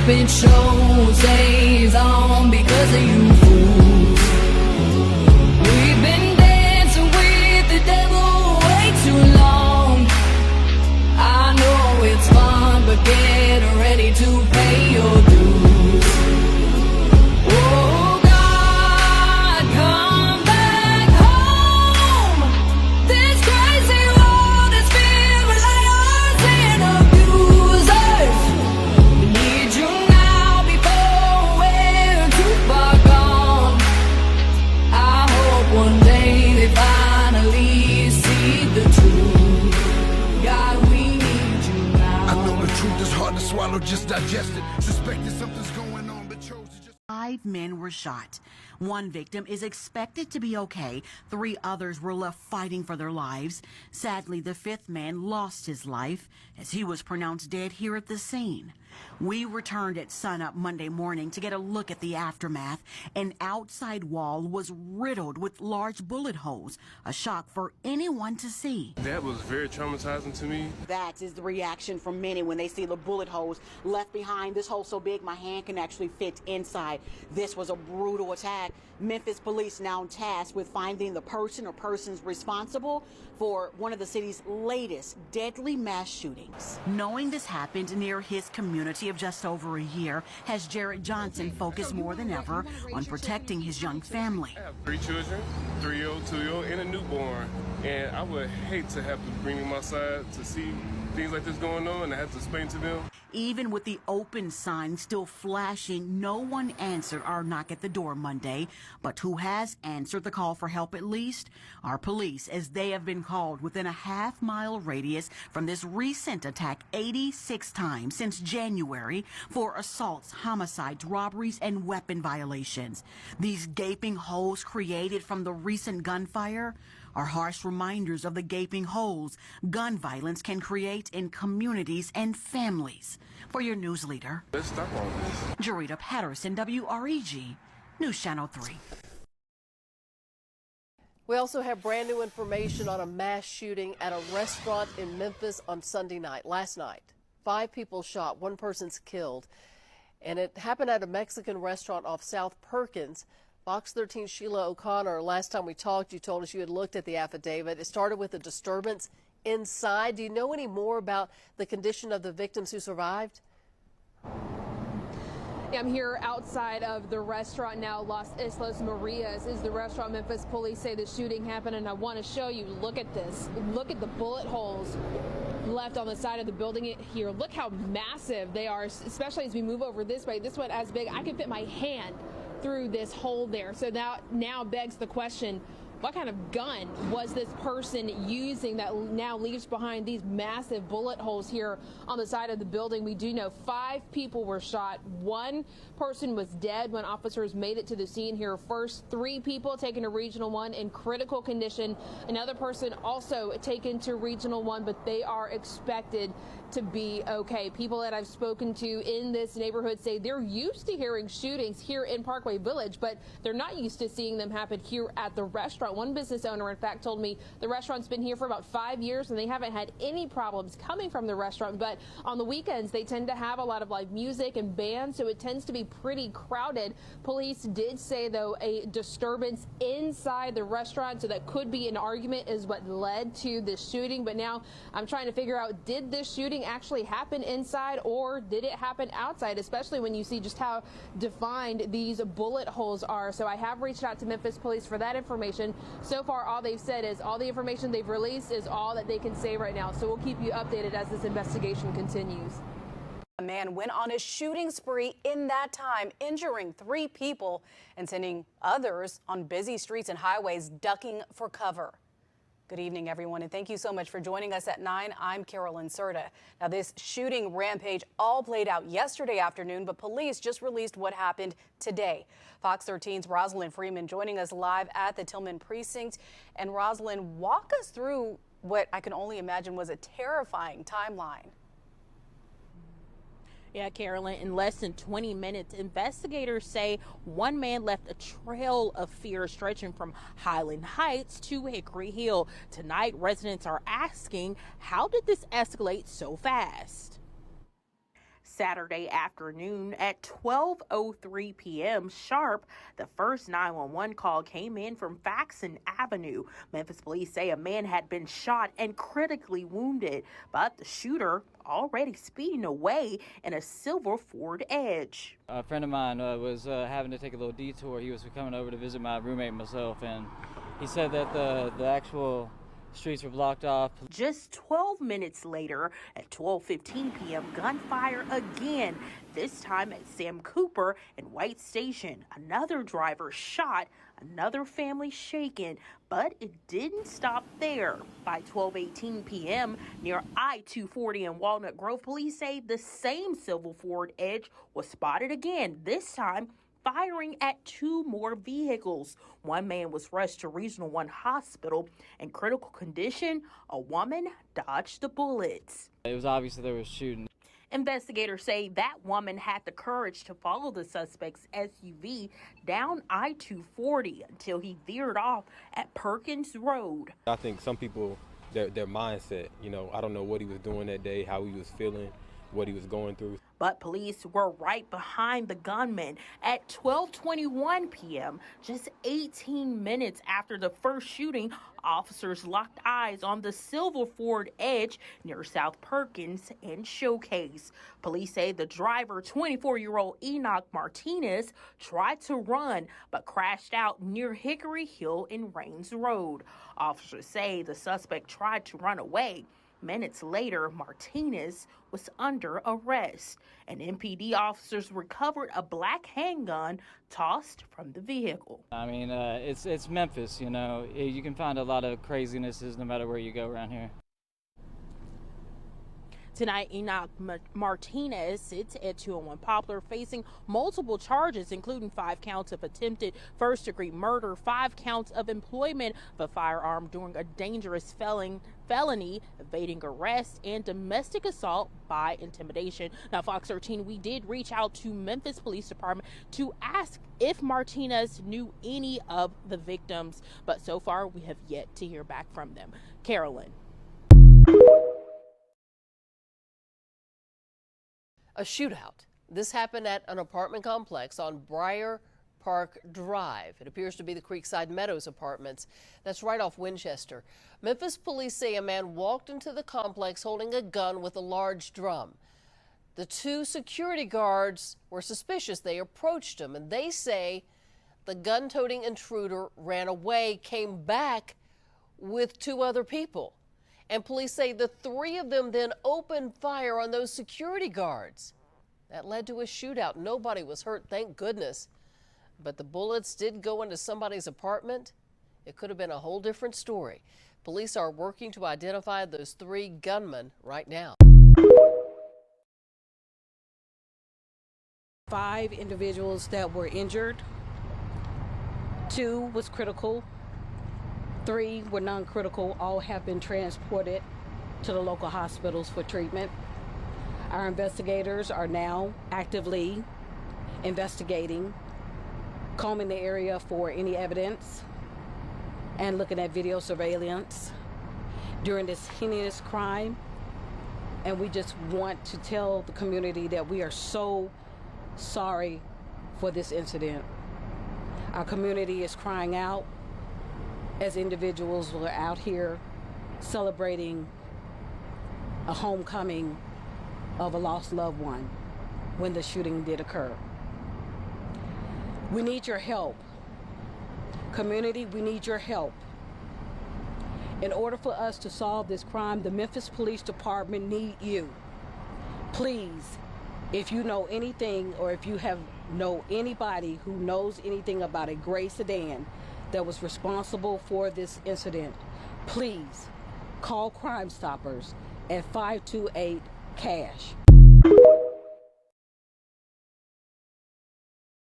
stupid show stays on because of you fools. We've been dancing with the devil way too long. I know it's fun, but get ready to pay your dues. Oh God, come back home. This crazy world is filled with liars and abusers. We need you now before we're too far gone. I hope one day they finally see the truth. God, we need you now. I know the truth is hard to swallow, just digest it. Suspected something's going on, but chose to just... 5 men were shot. One victim is expected to be okay. 3 others were left fighting for their lives. Sadly, the 5th man lost his life as he was pronounced dead here at the scene. We returned at sunup Monday morning to get a look at the aftermath. An outside wall was riddled with large bullet holes, a shock for anyone to see. That was very traumatizing to me. That is the reaction from many when they see the bullet holes left behind. This hole so big my hand can actually fit inside. This was a brutal attack. Memphis police now tasked with finding the person or persons responsible for one of the city's latest deadly mass shootings. Knowing this happened near his community of just over a year has Jared Johnson focused more than ever on protecting his young family. I have 3 children, 3-year-old, 2-year-old, and a newborn. And I would hate to have to bring them outside to see things like this going on and I have to explain to them. Even with the open sign still flashing, no one answered our knock at the door Monday. But who has answered the call for help at least? Our police, as they have been called within a half-mile radius from this recent attack 86 times since January for assaults, homicides, robberies, and weapon violations. These gaping holes created from the recent gunfire are harsh reminders of the gaping holes gun violence can create in communities and families. For your news leader, Let's stop all this. Jarita Patterson, WREG, News Channel 3. We also have brand new information on a mass shooting at a restaurant in Memphis on Sunday night. Last night, 5 people shot, 1 person's killed, and it happened at a Mexican restaurant off South Perkins. Fox 13's Sheila O'Connor, last time we talked, you told us you had looked at the affidavit. It started with a disturbance inside. Do you know any more about the condition of the victims who survived? I'm here outside of the restaurant now. Los Islas Marias is the restaurant. Memphis police say the shooting happened, and I want to show you. Look at this. Look at the bullet holes left on the side of the building here. Look how massive they are, especially as we move over this way. This one as big. I can fit my hand through this hole there. So now begs the question, what kind of gun was this person using that now leaves behind these massive bullet holes here on the side of the building? We do know 5 people were shot. 1 person was dead when officers made it to the scene here first. 3 people taken to Regional 1 in critical condition. Another person also taken to Regional 1, but they are expected to be okay. People that I've spoken to in this neighborhood say they're used to hearing shootings here in Parkway Village, but they're not used to seeing them happen here at the restaurant. One business owner, in fact, told me the restaurant's been here for about 5 years and they haven't had any problems coming from the restaurant. But on the weekends, they tend to have a lot of live music and bands, so it tends to be pretty crowded. Police did say, though, a disturbance inside the restaurant, so that could be an argument, is what led to this shooting. But now I'm trying to figure out, did this shooting actually happen inside or did it happen outside, especially when you see just how defined these bullet holes are. So I have reached out to Memphis police for that information. So far, all they've said is all the information they've released is all that they can say right now. So we'll keep you updated as this investigation continues. A man went on a shooting spree in that time, injuring 3 people and sending others on busy streets and highways ducking for cover. Good evening, everyone, and thank you so much for joining us at 9. I'm Carolyn Serta. Now, this shooting rampage all played out yesterday afternoon, but police just released what happened today. Fox 13's Rosalind Freeman joining us live at the Tillman precinct. And Rosalind, walk us through what I can only imagine was a terrifying timeline. Yeah, Carolyn, in less than 20 minutes, investigators say one man left a trail of fear stretching from Highland Heights to Hickory Hill. Tonight, residents are asking, how did this escalate so fast? Saturday afternoon at 12:03 p.m. sharp, the first 911 call came in from Faxon Avenue. Memphis police say a man had been shot and critically wounded, but the shooter already speeding away in a silver Ford Edge. A friend of mine was having to take a little detour. He was coming over to visit my roommate and myself, and he said that the actual streets were blocked off. Just 12 minutes later, at 12:15 p.m., gunfire again, this time at Sam Cooper and White Station. Another driver shot, another family shaken, but it didn't stop there. By 12:18 p.m., near I-240 in Walnut Grove, police say the same silver Ford Edge was spotted again, this time firing at two more vehicles. One man was rushed to Regional 1 Hospital in critical condition. A woman dodged the bullets. It was obvious that there was shooting. Investigators say that woman had the courage to follow the suspect's SUV down I-240 until he veered off at Perkins Road. I think some people, their mindset, I don't know what he was doing that day, how he was feeling, what he was going through. But police were right behind the gunman at 12:21 p.m., just 18 minutes after the first shooting. Officers locked eyes on the silver Ford Edge near South Perkins and Showcase. Police say the driver, 24-year-old Enoch Martinez, tried to run but crashed out near Hickory Hill and Rains Road. Officers say the suspect tried to run away. Minutes later, Martinez was under arrest, and MPD officers recovered a black handgun tossed from the vehicle. I mean, it's Memphis, you can find a lot of crazinesses no matter where you go around here. Tonight, Enoch Martinez sits at 201 Poplar facing multiple charges, including 5 counts of attempted first-degree murder, 5 counts of employment of a firearm during a dangerous felony, evading arrest, and domestic assault by intimidation. Now, Fox 13, we did reach out to Memphis Police Department to ask if Martinez knew any of the victims, but so far we have yet to hear back from them. Carolyn. A shootout. This happened at an apartment complex on Briar Park Drive. It appears to be the Creekside Meadows apartments. That's right off Winchester. Memphis police say a man walked into the complex holding a gun with a large drum. The 2 security guards were suspicious. They approached him, and they say the gun-toting intruder ran away, came back with 2 other people. And police say the 3 of them then opened fire on those security guards. That led to a shootout. Nobody was hurt, thank goodness. But the bullets did go into somebody's apartment. It could have been a whole different story. Police are working to identify those 3 gunmen right now. 5 individuals that were injured. 2 was critical. 3 were non-critical. All have been transported to the local hospitals for treatment. Our investigators are now actively investigating, combing the area for any evidence, and looking at video surveillance during this heinous crime. And we just want to tell the community that we are so sorry for this incident. Our community is crying out as individuals were out here celebrating a homecoming of a lost loved one when the shooting did occur. We need your help. Community, we need your help. In order for us to solve this crime, the Memphis Police Department need you. Please, if you know anything, or if you know anybody who knows anything about a gray sedan that was responsible for this incident, please call Crime Stoppers at 528-CASH.